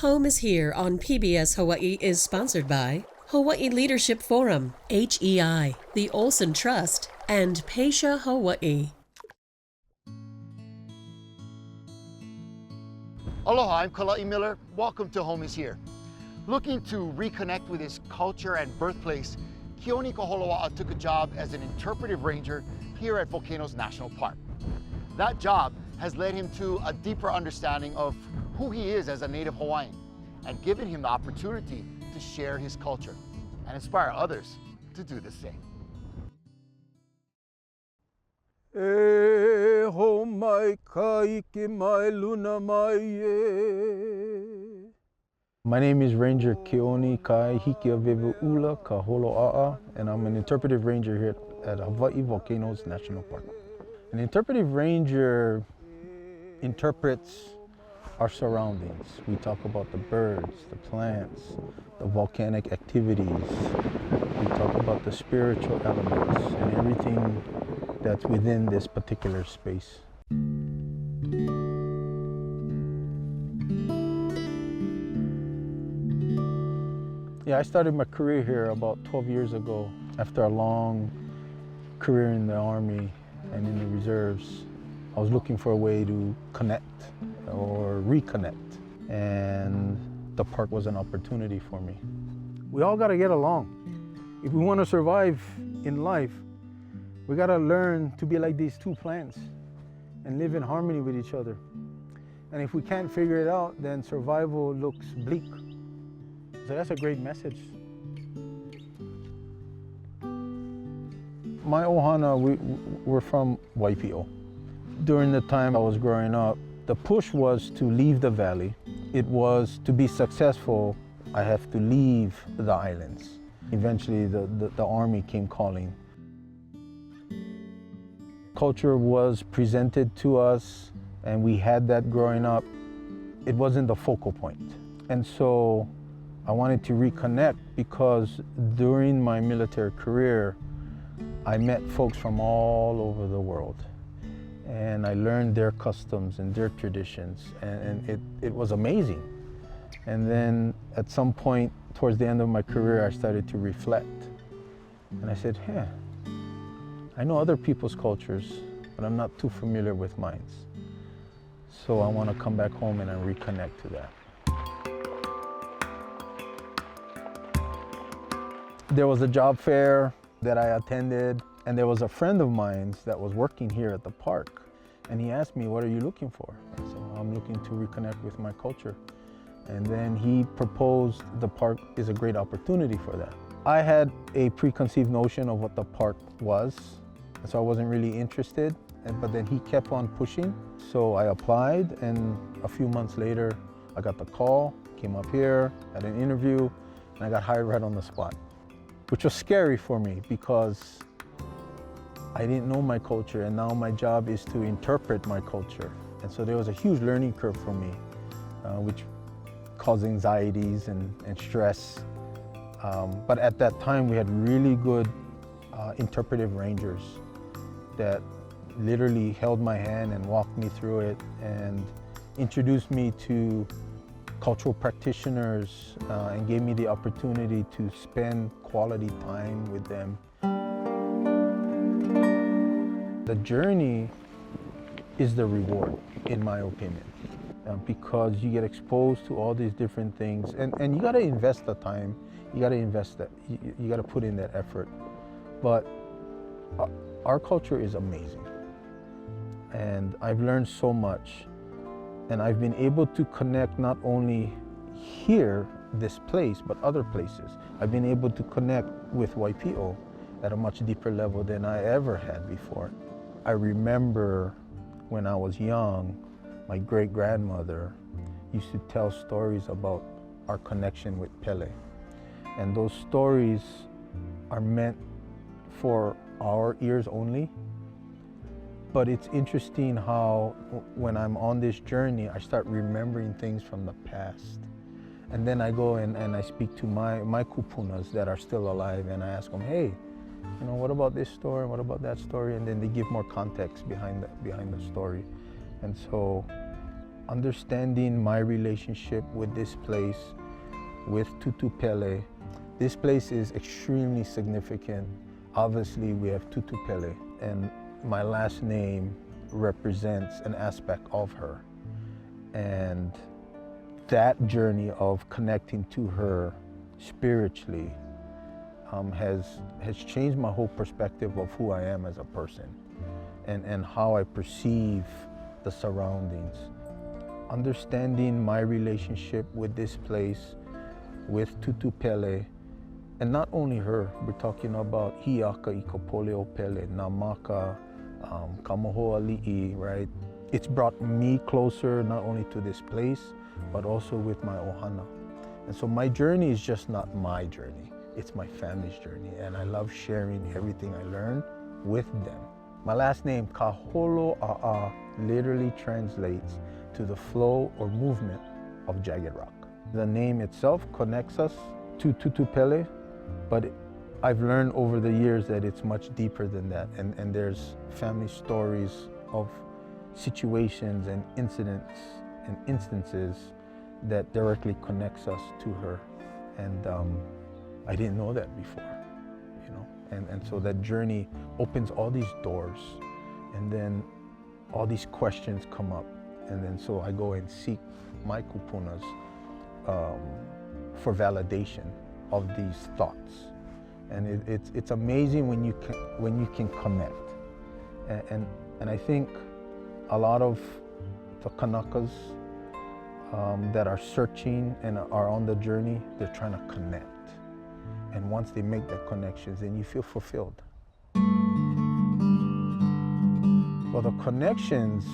Home is Here on PBS Hawaiʻi is sponsored by Hawaiʻi Leadership Forum, HEI, the Olson Trust, and Pasha Hawaii. Aloha, I'm Kala'i Miller. Welcome to Home is Here. Looking to reconnect with his culture and birthplace, Keoni Kaholoʻaʻā took a job as an interpretive ranger here at Volcanoes National Park. That job has led him to a deeper understanding of who he is as a Native Hawaiian and given him the opportunity to share his culture and inspire others to do the same. E ho mai kaike mai luna mai e. My name is Ranger Keoni Kaholoʻaʻā, and I'm an interpretive ranger here at Hawaiʻi Volcanoes National Park. An interpretive ranger interprets our surroundings. We talk about the birds, the plants, the volcanic activities. We talk about the spiritual elements and everything that's within this particular space. Yeah, I started my career here about 12 years ago after a long career in the Army and in the reserves. I was looking for a way to connect or reconnect, and the park was an opportunity for me. We all got to get along. If we want to survive in life, we got to learn to be like these two plants and live in harmony with each other. And if we can't figure it out, then survival looks bleak. So that's a great message. My ohana, we're from Waipio. During the time I was growing up, the push was to leave the valley. It was to be successful, I have to leave the islands. Eventually the Army came calling. Culture was presented to us and we had that growing up. It wasn't the focal point. And so I wanted to reconnect because during my military career, I met folks from all over the world. And I learned their customs and their traditions, and it was amazing. And then at some point, towards the end of my career, I started to reflect. And I said, hey, I know other people's cultures, but I'm not too familiar with mine. So I want to come back home and I reconnect to that. There was a job fair that I attended, and there was a friend of mine that was working here at the park. And he asked me, what are you looking for? I said, well, I'm looking to reconnect with my culture. And then he proposed the park is a great opportunity for that. I had a preconceived notion of what the park was, so I wasn't really interested. But then he kept on pushing. So I applied, and a few months later, I got the call, came up here, had an interview, and I got hired right on the spot, which was scary for me because I didn't know my culture, and now my job is to interpret my culture. And so there was a huge learning curve for me, which caused anxieties and stress. But at that time, we had really good interpretive rangers that literally held my hand and walked me through it and introduced me to cultural practitioners and gave me the opportunity to spend quality time with them. The journey is the reward, in my opinion, because you get exposed to all these different things, and you got to invest the time, you got to invest that, you got to put in that effort. But our culture is amazing, and I've learned so much, and I've been able to connect not only here, this place, but other places. I've been able to connect with Waipio at a much deeper level than I ever had before. I remember when I was young, my great-grandmother used to tell stories about our connection with Pele. And those stories are meant for our ears only. But it's interesting how when I'm on this journey, I start remembering things from the past. And then I go and I speak to my kupunas that are still alive, and I ask them, hey, you know, what about this story? What about that story? And then they give more context behind the story. And so understanding my relationship with this place, with Tutu Pele. This place is extremely significant. Obviously, we have Tutu Pele, and my last name represents an aspect of her. And that journey of connecting to her spiritually has changed my whole perspective of who I am as a person and how I perceive the surroundings. Understanding my relationship with this place, with Tutu Pele, and not only her, we're talking about Hiaka Ikopoleo Pele, Namaka, Kamahoali'i, right? It's brought me closer not only to this place, but also with my ohana. And so my journey is just not my journey, it's my family's journey. And I love sharing everything I learned with them. My last name, Kaholoʻaʻā, literally translates to the flow or movement of jagged rock. The name itself connects us to Tutu Pele, but I've learned over the years that it's much deeper than that. And there's family stories of situations and incidents and instances that directly connects us to her. And I didn't know that before, you know? And so that journey opens all these doors, and then all these questions come up. And then so I go and seek my kupunas for validation of these thoughts. And it's amazing when you can connect. And I think a lot of the Kanakas that are searching and are on the journey, they're trying to connect. And once they make that connections, then you feel fulfilled. Well, the connections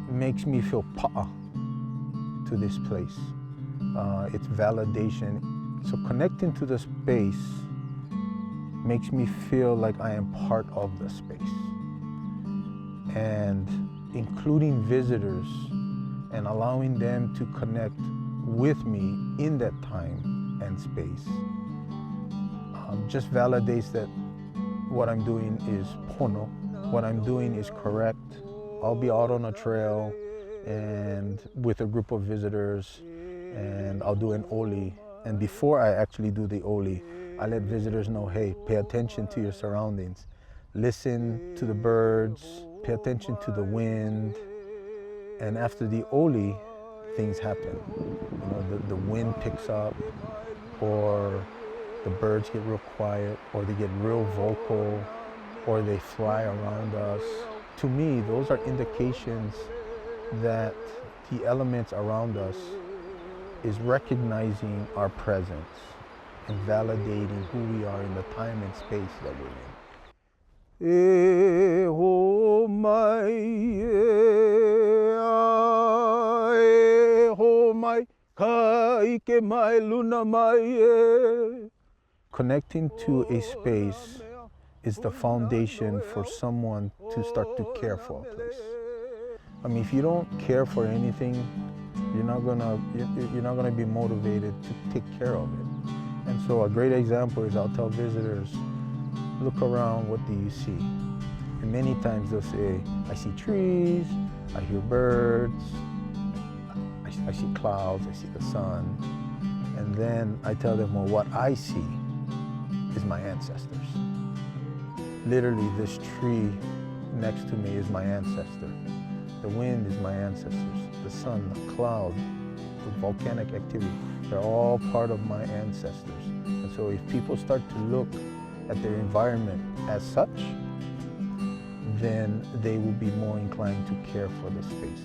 makes me feel pa'a to this place. It's validation. So connecting to the space makes me feel like I am part of the space. And including visitors and allowing them to connect with me in that time and space just validates that what I'm doing is pono, what I'm doing is correct. I'll be out on a trail and with a group of visitors, and I'll do an oli. And before I actually do the oli, I let visitors know, hey, pay attention to your surroundings. Listen to the birds, pay attention to the wind. And after the oli, things happen. You know, the wind picks up, or the birds get real quiet, or they get real vocal, or they fly around us. To me, those are indications that the elements around us is recognizing our presence and validating who we are in the time and space that we're in. E ho mai, e ho mai, ka ike mai, luna mai e. Connecting to a space is the foundation for someone to start to care for a place. I mean, if you don't care for anything, you're not gonna be motivated to take care of it. And so a great example is I'll tell visitors, look around, what do you see? And many times they'll say, I see trees, I hear birds, I see clouds, I see the sun. And then I tell them, well, what I see is my ancestors. Literally, this tree next to me is my ancestor. The wind is my ancestors. The sun, the cloud, the volcanic activity, they're all part of my ancestors. And so if people start to look at their environment as such, then they will be more inclined to care for the space.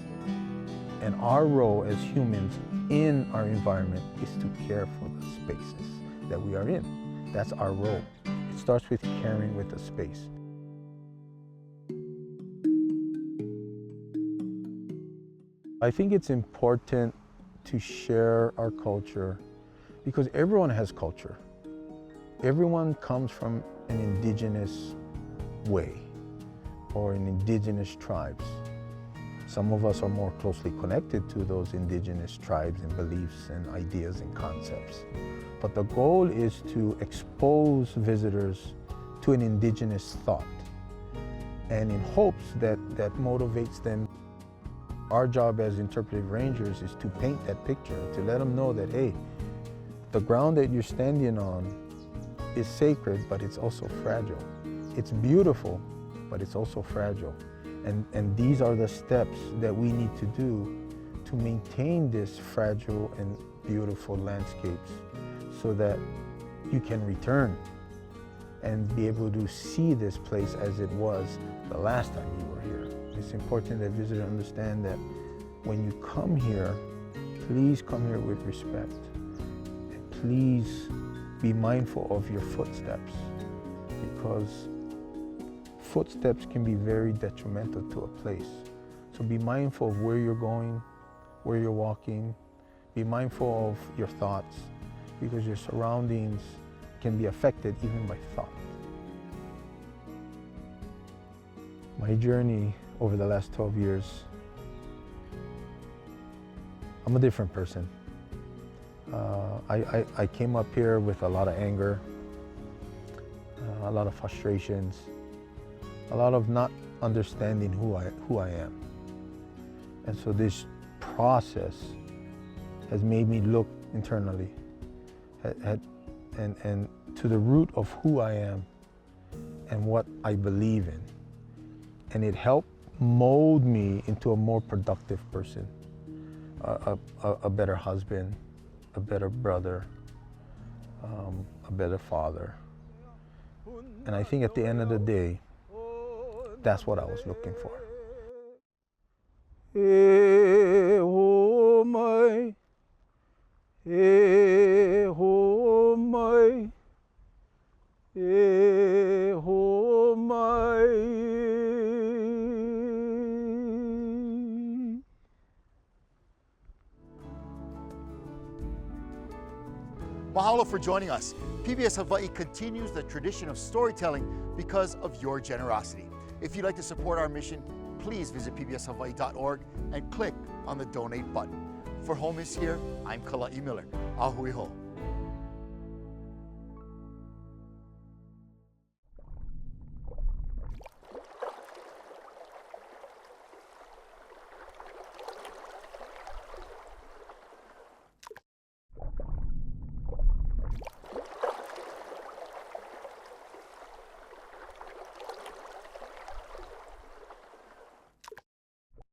And our role as humans in our environment is to care for the spaces that we are in. That's our role. It starts with caring with the space. I think it's important to share our culture because everyone has culture. Everyone comes from an indigenous way or in indigenous tribes. Some of us are more closely connected to those indigenous tribes and beliefs and ideas and concepts. But the goal is to expose visitors to an indigenous thought, and in hopes that that motivates them Our job as interpretive rangers is to paint that picture, to let them know that, hey, the ground that you're standing on is sacred, but it's also fragile. It's beautiful, but it's also fragile. And these are the steps that we need to do to maintain this fragile and beautiful landscapes so that you can return and be able to see this place as it was the last time you were here. It's important that visitors understand that when you come here, please come here with respect. And please be mindful of your footsteps, because footsteps can be very detrimental to a place. So be mindful of where you're going, where you're walking. Be mindful of your thoughts, because your surroundings can be affected even by thought. My journey over the last 12 years, I'm a different person. I came up here with a lot of anger, a lot of frustrations, a lot of not understanding who I am. And so this process has made me look internally and to the root of who I am and what I believe in. And it helped mold me into a more productive person, a better husband, a better brother, a better father. And I think at the end of the day, that's what I was looking for. E ho mai, e ho mai, e ho mai. Mahalo for joining us. PBS Hawaiʻi continues the tradition of storytelling because of your generosity. If you'd like to support our mission, please visit pbshawaiʻi.org and click on the donate button. For Home is Here, I'm Kala'i Miller. Ahui ho.